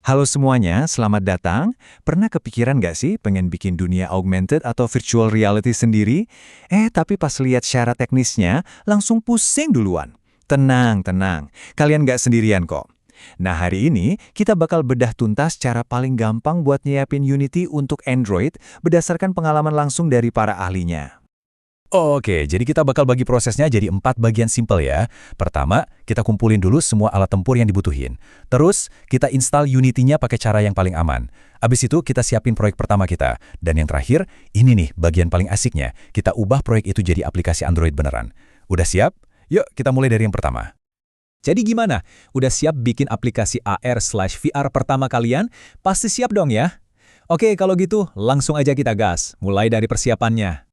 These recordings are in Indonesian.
Halo semuanya, selamat datang. Pernah kepikiran nggak sih pengen bikin dunia augmented atau virtual reality sendiri? Tapi pas lihat syarat teknisnya, langsung pusing duluan. Tenang, tenang. Kalian nggak sendirian kok. Nah, hari ini kita bakal bedah tuntas cara paling gampang buat nyiapin Unity untuk Android berdasarkan pengalaman langsung dari para ahlinya. Oke, jadi kita bakal bagi prosesnya jadi 4 bagian simpel ya. Pertama, kita kumpulin dulu semua alat tempur yang dibutuhin. Terus, kita install Unity-nya pakai cara yang paling aman. Abis itu, kita siapin proyek pertama kita. Dan yang terakhir, ini nih bagian paling asiknya. Kita ubah proyek itu jadi aplikasi Android beneran. Udah siap? Yuk, kita mulai dari yang pertama. Jadi gimana? Udah siap bikin aplikasi AR/VR pertama kalian? Pasti siap dong ya? Oke, kalau gitu, langsung aja kita gas. Mulai dari persiapannya.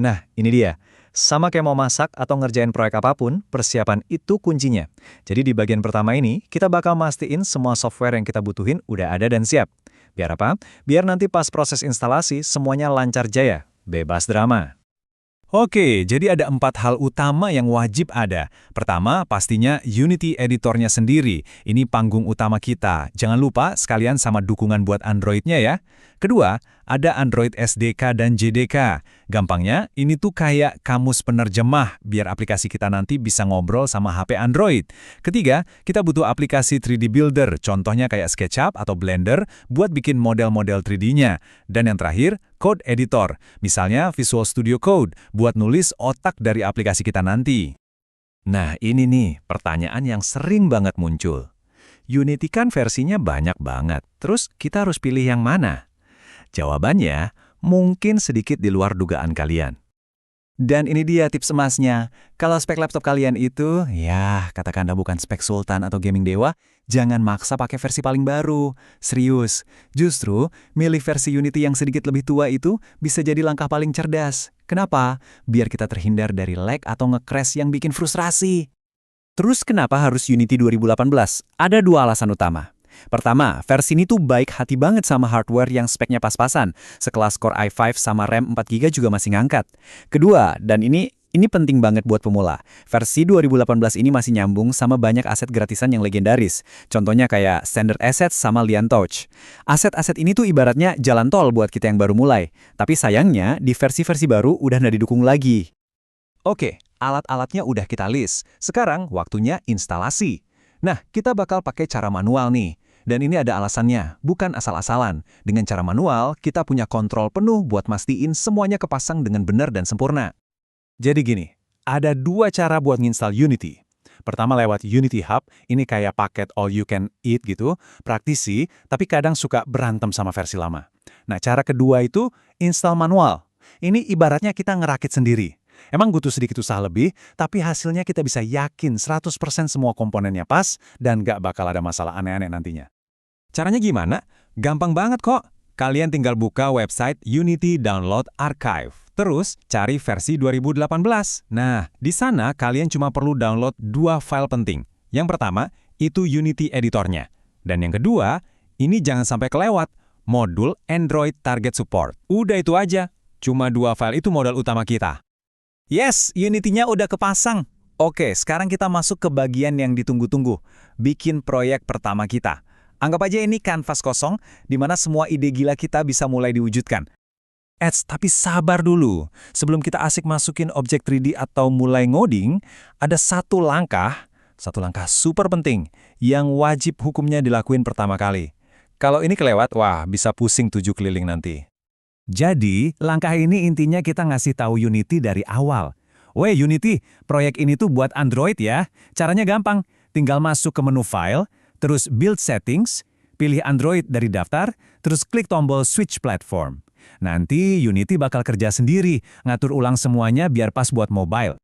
Nah, ini dia. Sama kayak mau masak atau ngerjain proyek apapun, persiapan itu kuncinya. Jadi di bagian pertama ini, kita bakal mastiin semua software yang kita butuhin udah ada dan siap. Biar apa? Biar nanti pas proses instalasi, semuanya lancar jaya. Bebas drama. Oke, jadi ada 4 hal utama yang wajib ada. Pertama, pastinya Unity editornya sendiri. Ini panggung utama kita. Jangan lupa sekalian sama dukungan buat Android-nya ya. Kedua, ada Android SDK dan JDK. Gampangnya, ini tuh kayak kamus penerjemah, biar aplikasi kita nanti bisa ngobrol sama HP Android. Ketiga, kita butuh aplikasi 3D Builder, contohnya kayak SketchUp atau Blender, buat bikin model-model 3D-nya. Dan yang terakhir, Code Editor, misalnya Visual Studio Code, buat nulis otak dari aplikasi kita nanti. Nah, ini nih pertanyaan yang sering banget muncul. Unity kan versinya banyak banget, terus kita harus pilih yang mana? Jawabannya, mungkin sedikit di luar dugaan kalian. Dan ini dia tips emasnya. Kalau spek laptop kalian itu, ya katakanlah bukan spek sultan atau gaming dewa, jangan maksa pakai versi paling baru. Serius, justru milih versi Unity yang sedikit lebih tua itu bisa jadi langkah paling cerdas. Kenapa? Biar kita terhindar dari lag atau nge-crash yang bikin frustrasi. Terus kenapa harus Unity 2018? Ada 2 alasan utama. Pertama, versi ini tuh baik hati banget sama hardware yang speknya pas-pasan. Sekelas Core i5 sama RAM 4GB juga masih ngangkat. Kedua, dan ini penting banget buat pemula. Versi 2018 ini masih nyambung sama banyak aset gratisan yang legendaris. Contohnya kayak Standard Assets sama Lian Touch. Aset-aset ini tuh ibaratnya jalan tol buat kita yang baru mulai. Tapi sayangnya, di versi-versi baru udah nggak didukung lagi. Oke, alat-alatnya udah kita list. Sekarang waktunya instalasi. Nah, kita bakal pakai cara manual nih. Dan ini ada alasannya, bukan asal-asalan. Dengan cara manual, kita punya kontrol penuh buat mastiin semuanya kepasang dengan benar dan sempurna. Jadi gini, ada 2 cara buat nginstal Unity. Pertama lewat Unity Hub, ini kayak paket all you can eat gitu, praktis sih, tapi kadang suka berantem sama versi lama. Nah, cara kedua itu install manual. Ini ibaratnya kita ngerakit sendiri. Emang butuh sedikit usaha lebih, tapi hasilnya kita bisa yakin 100% semua komponennya pas dan nggak bakal ada masalah aneh-aneh nantinya. Caranya gimana? Gampang banget kok. Kalian tinggal buka website Unity Download Archive. Terus cari versi 2018. Nah, di sana kalian cuma perlu download 2 file penting. Yang pertama, itu Unity editornya. Dan yang kedua, ini jangan sampai kelewat, modul Android Target Support. Udah itu aja. Cuma 2 file itu modal utama kita. Yes, Unity-nya udah kepasang. Oke, sekarang kita masuk ke bagian yang ditunggu-tunggu. Bikin proyek pertama kita. Anggap aja ini kanvas kosong, di mana semua ide gila kita bisa mulai diwujudkan. Tapi sabar dulu. Sebelum kita asik masukin objek 3D atau mulai ngoding, ada satu langkah super penting, yang wajib hukumnya dilakuin pertama kali. Kalau ini kelewat, wah bisa pusing 7 keliling nanti. Jadi, langkah ini intinya kita ngasih tahu Unity dari awal. Weh Unity, proyek ini tuh buat Android ya. Caranya gampang, tinggal masuk ke menu File, terus Build Settings, pilih Android dari daftar, terus klik tombol Switch Platform. Nanti Unity bakal kerja sendiri, ngatur ulang semuanya biar pas buat mobile.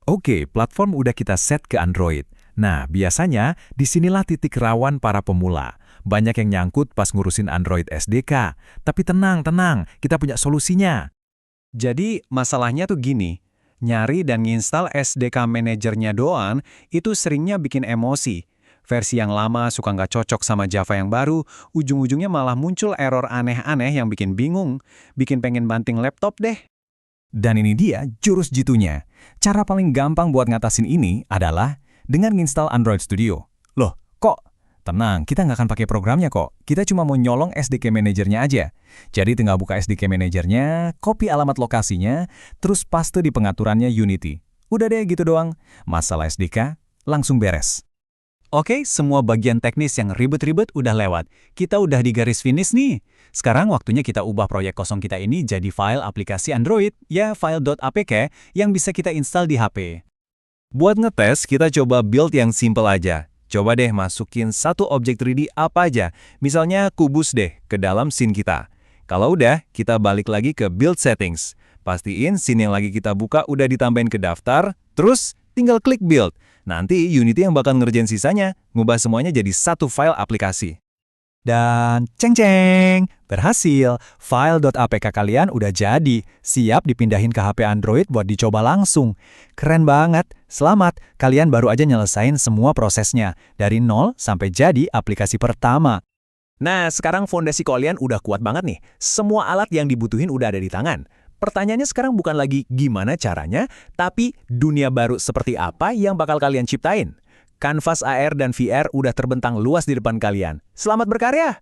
Oke, platform udah kita set ke Android. Nah, biasanya disinilah titik rawan para pemula. Banyak yang nyangkut pas ngurusin Android SDK. Tapi tenang, kita punya solusinya. Jadi, masalahnya tuh gini. Nyari dan nginstal SDK manajernya doang, itu seringnya bikin emosi. Versi yang lama suka nggak cocok sama Java yang baru, ujung-ujungnya malah muncul error aneh-aneh yang bikin bingung. Bikin pengen banting laptop deh. Dan ini dia jurus jitunya. Cara paling gampang buat ngatasin ini adalah dengan nginstal Android Studio. Loh, kok Tenang, kita nggak akan pakai programnya kok. Kita cuma mau nyolong SDK Managernya aja. Jadi tinggal buka SDK Managernya, copy alamat lokasinya, terus paste di pengaturannya Unity. Udah deh gitu doang. Masalah SDK, langsung beres. Oke, semua bagian teknis yang ribet-ribet udah lewat. Kita udah di garis finish nih. Sekarang waktunya kita ubah proyek kosong kita ini jadi file aplikasi Android, ya file.apk yang bisa kita install di HP. Buat ngetes, kita coba build yang simple aja. Coba deh masukin satu objek 3D apa aja, misalnya kubus deh, ke dalam scene kita. Kalau udah, kita balik lagi ke build settings. Pastiin scene yang lagi kita buka udah ditambahin ke daftar, terus tinggal klik build. Nanti Unity yang bakal ngerjain sisanya, ngubah semuanya jadi satu file aplikasi. Dan ceng-ceng, berhasil. File.apk kalian udah jadi, siap dipindahin ke HP Android buat dicoba langsung. Keren banget, selamat, kalian baru aja nyelesain semua prosesnya, dari nol sampai jadi aplikasi pertama. Nah, sekarang fondasi kalian udah kuat banget nih. Semua alat yang dibutuhin udah ada di tangan. Pertanyaannya sekarang bukan lagi gimana caranya, tapi dunia baru seperti apa yang bakal kalian ciptain. Kanvas AR dan VR udah terbentang luas di depan kalian. Selamat berkarya!